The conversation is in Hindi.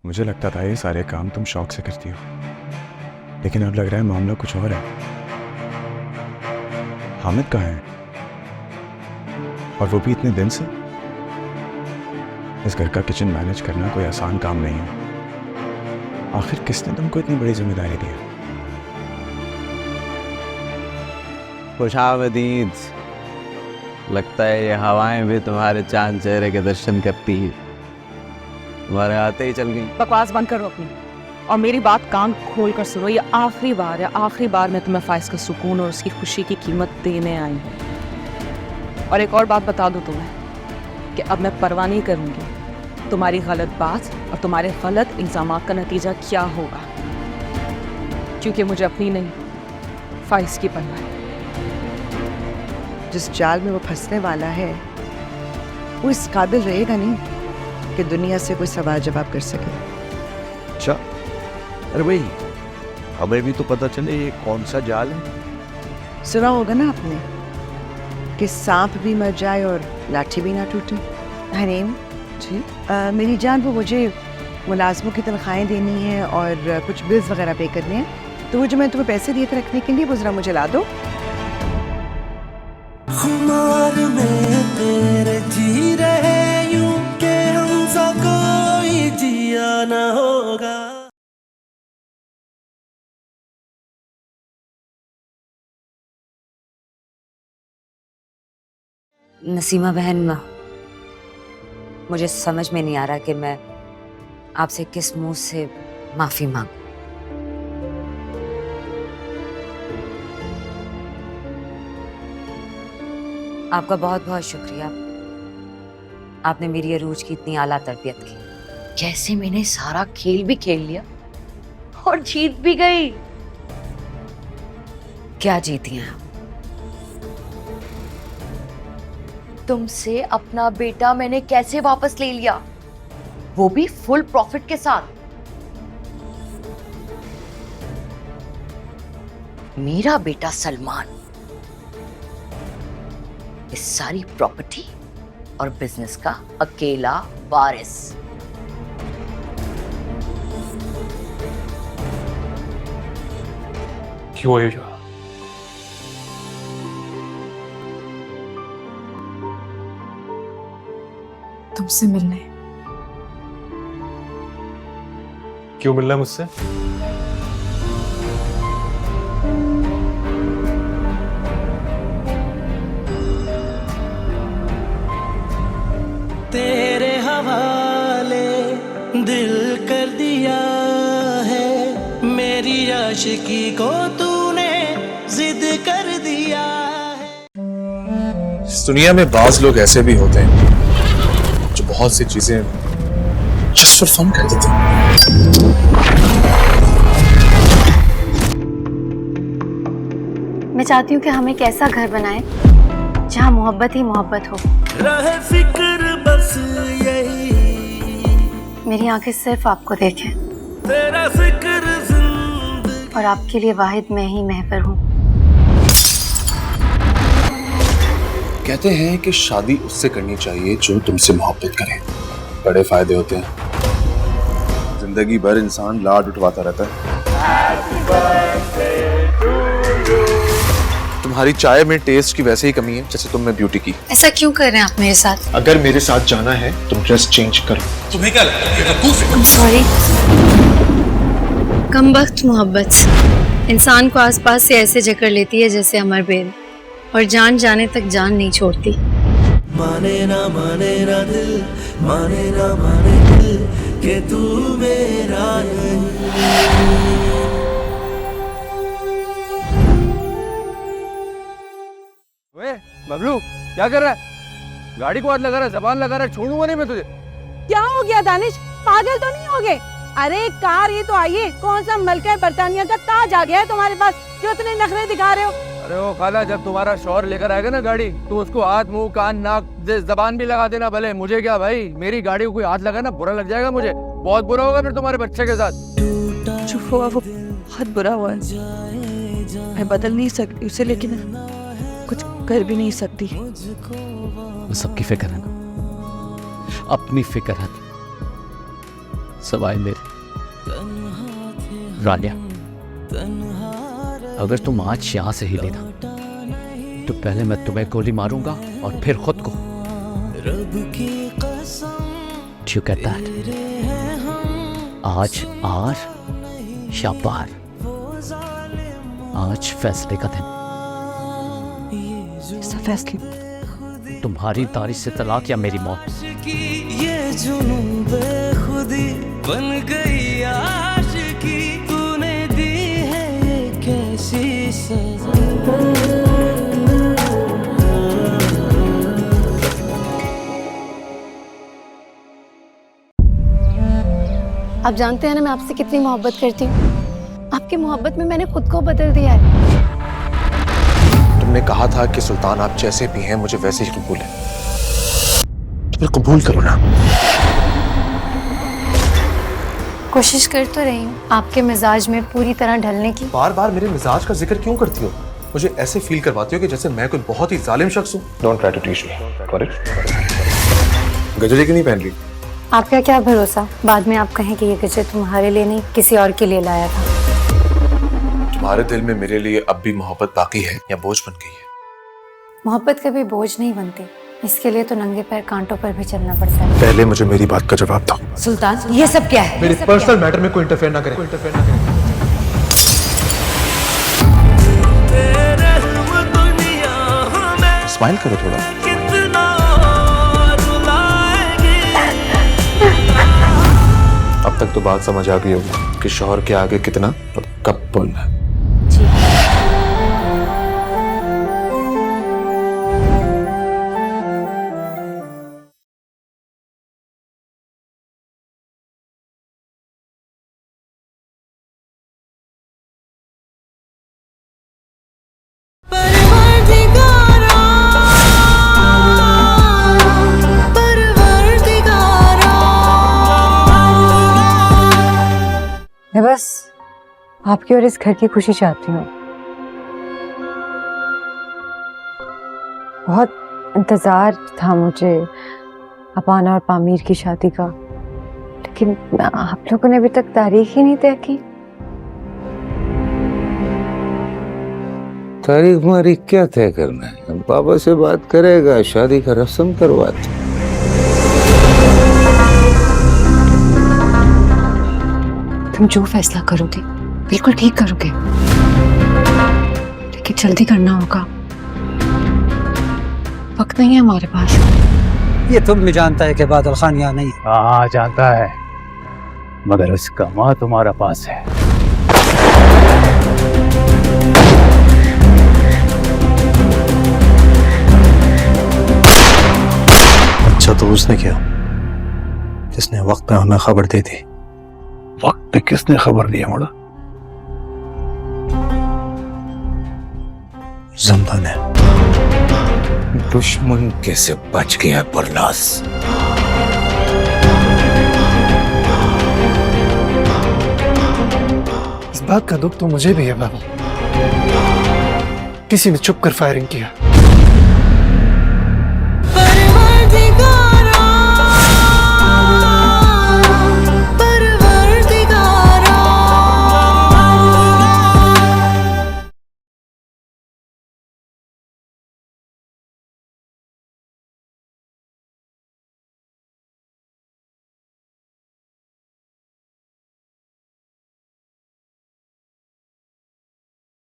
मुझे लगता था ये सारे काम तुम शौक से करती हो, लेकिन अब लग रहा है मामला कुछ और है। हामिद कहाँ है? और वो भी इतने दिन से? इस घर का किचन मैनेज करना कोई आसान काम नहीं है। आखिर किसने तुमको इतनी बड़ी जिम्मेदारी दी है? खुशामदीद। लगता है ये हवाएं भी तुम्हारे चांद चेहरे के दर्शन करती है। तुम्हारे आते ही चल गई। बकवास बंद करो अपनी और मेरी बात कान खोल कर सुनो। ये आखिरी बार है, आखिरी बार मैं तुम्हें फाइज का सुकून और उसकी खुशी की कीमत देने आई हूँ। और एक और बात बता दूँ तुम्हें कि अब मैं परवाह नहीं करूँगी तुम्हारी गलत बात और तुम्हारे गलत इल्जामात का नतीजा क्या होगा, क्योंकि मुझे अपनी नहीं फाइज की परवाह है। जिस जाल में वो फंसने वाला है वो इस काबिल रहेगा नहीं कि दुनिया से कोई सवाल जवाब कर सके। अच्छा, अरे भाई हमें भी तो पता चले ये कौन सा जाल है। सुना होगा ना आपने कि सांप भी मर जाए और लाठी भी ना टूटे। हनीम जी, मेरी जान, वो मुझे मुलाजमों की तनख्वाहें देनी है और कुछ बिल्स वगैरह पे करने हैं, तो वो जो मैं तुम्हें पैसे दिए थे रखने के लिए वो जरा मुझे ला दो। खुमार में तेरे जी रहे यूं के हमसा कोई जिया ना होगा। नसीमा बहन, मुझे समझ में नहीं आ रहा कि मैं आपसे किस मुंह से माफी मांगूं। आपका बहुत बहुत शुक्रिया। आपने मेरी अरूज की इतनी आला तरबियत की। कैसे मैंने सारा खेल भी खेल लिया और जीत भी गई। क्या जीती हैं आप? तुमसे अपना बेटा मैंने कैसे वापस ले लिया, वो भी फुल प्रॉफिट के साथ। मेरा बेटा सलमान इस सारी प्रॉपर्टी और बिजनेस का अकेला वारिस। क्यों आए हो? तुमसे मिलने। क्यों मिलना है मुझसे? तेरे हवाले दिल कर दिया है, मेरी आशिकी को तूने जिद कर दिया है। इस दुनिया में बाज लोग ऐसे भी होते हैं जो बहुत सी चीजें जस्ट फॉर फन कर देते हैं। मैं चाहती हूँ कि हम एक ऐसा घर बनाएं जहाँ मोहब्बत ही मोहब्बत हो। रहे फिक्र बस यही, मेरी आंखें सिर्फ आपको देखें तेरा फिक्र जिंदगी। और आपके लिए वाहिद मैं ही महवर हूँ। कहते हैं कि शादी उससे करनी चाहिए जो तुमसे मोहब्बत करे। बड़े फायदे होते हैं। जिंदगी भर इंसान लाड उठवाता रहता है। तुम्हारी चाय में टेस्ट की वैसे ही कमी है जैसे तुम में ब्यूटी की। ऐसा क्यों कर रहे हैं आप मेरे साथ? अगर मेरे साथ जाना है तुम ड्रेस चेंज करो। तुम्हें क्या लगता है I'm sorry। कम वक्त मोहब्बत इंसान को आसपास से ऐसे जकड़ लेती है जैसे अमर बेल, और जान जाने तक जान नहीं छोड़ती। माने ना दिल, माने ना माने दिल कि तू मेरा नहीं। बबलू क्या कर रहा है? गाड़ी को हाथ लगा रहा है, जबान लगा रहा है, छोड़ूंगा नहीं मैं तुझे। क्या हो गया दानिश, पागल तो नहीं हो गए? अरे कार ये तो आइए, कौन सा मलका बरतानिया का ताज आ गया है तुम्हारे पास जो इतने नखरे दिखा रहे हो? अरे वो खाला, जब तुम्हारा शौहर लेकर आएगा ना गाड़ी, तो उसको हाथ मुंह कान नाक जबान भी लगा देना। भले मुझे क्या भाई, मेरी गाड़ी को कोई हाथ लगा ना बुरा लग जाएगा मुझे, बहुत बुरा होगा फिर तुम्हारे बच्चे के साथ। जो हुआ वो बहुत बुरा हुआ है, मैं बदल नहीं सकती उसे, लेकिन कुछ कर भी नहीं सकती। वो सबकी फिक्र है ना, अपनी फिक्र है। सवाए मेरे। रानिया, अगर तुम आज यहाँ से हिले ना तो पहले मैं तुम्हें गोली मारूंगा और फिर खुद को। You get that? आज आर या पार, आज फैसले का दिन। फैसले तुम्हारी तारीख से तलाक या मेरी मौत। ये जुनून बेखुदी बन गई आशिकी, तूने दी है ये कैसी सजा। आप जानते हैं ना मैं आपसे कितनी मोहब्बत करती हूँ। आपकी मोहब्बत में मैंने खुद को बदल दिया है। तुमने कहा था कि सुल्तान आप जैसे भी हैं मुझे वैसे ही कबूल है, तो फिर कबूल करो ना। कोशिश कर तो रही हूँ आपके मिजाज में पूरी तरह ढलने की। बार बार मेरे मिजाज का जिक्र क्यों करती हो? मुझे ऐसे फील करवाती हो कि जैसे मैं कोई बहुत ही जालिम शख्स हूँ। Don't try to teach me. गजरे क्यों नहीं पहन रही? आपका क्या भरोसा, बाद में आप कहें कि ये गजरे तुम्हारे लिए नहीं किसी और के लिए लाया था। तुम्हारे दिल में मेरे लिए अब भी मोहब्बत बाकी है या बोझ बन गई है? मोहब्बत कभी बोझ नहीं बनती, इसके लिए तो नंगे पैर कांटों पर भी चलना पड़ता है। पहले मुझे मेरी बात का जवाब दो। सुल्तान, ये सब क्या है? मेरे पर्सनल मैटर में कोई इंटरफेयर ना करे। स्माइल करो थोड़ा। अब तक तो बात समझ आ गई होगी कि शौहर के आगे कितना और कब बोलना है। मैं बस आपकी और इस घर की खुशी चाहती हूँ। बहुत इंतजार था मुझे अपाना और पामीर की शादी का, लेकिन आप लोगों ने अभी तक तारीख ही नहीं तय की। तारीख मारीख क्या तय करना है, पापा से बात करेगा, शादी का रस्म करवाते। तुम जो फैसला करोगे बिल्कुल ठीक करोगे, लेकिन जल्दी करना होगा, वक्त नहीं है हमारे पास। ये तुम भी जानता है कि बादल खान यहाँ नहीं। हाँ जानता है, मगर उसका माँ तुम्हारा पास है। अच्छा तो उसने किया जिसने वक्त पे हमें खबर दी थी। वक्त पे किसने खबर दिया मोड़ा? जमदा ने। दुश्मन कैसे बच गया बरलास? इस बात का दुख तो मुझे भी है बाबा, किसी ने छुप कर फायरिंग किया।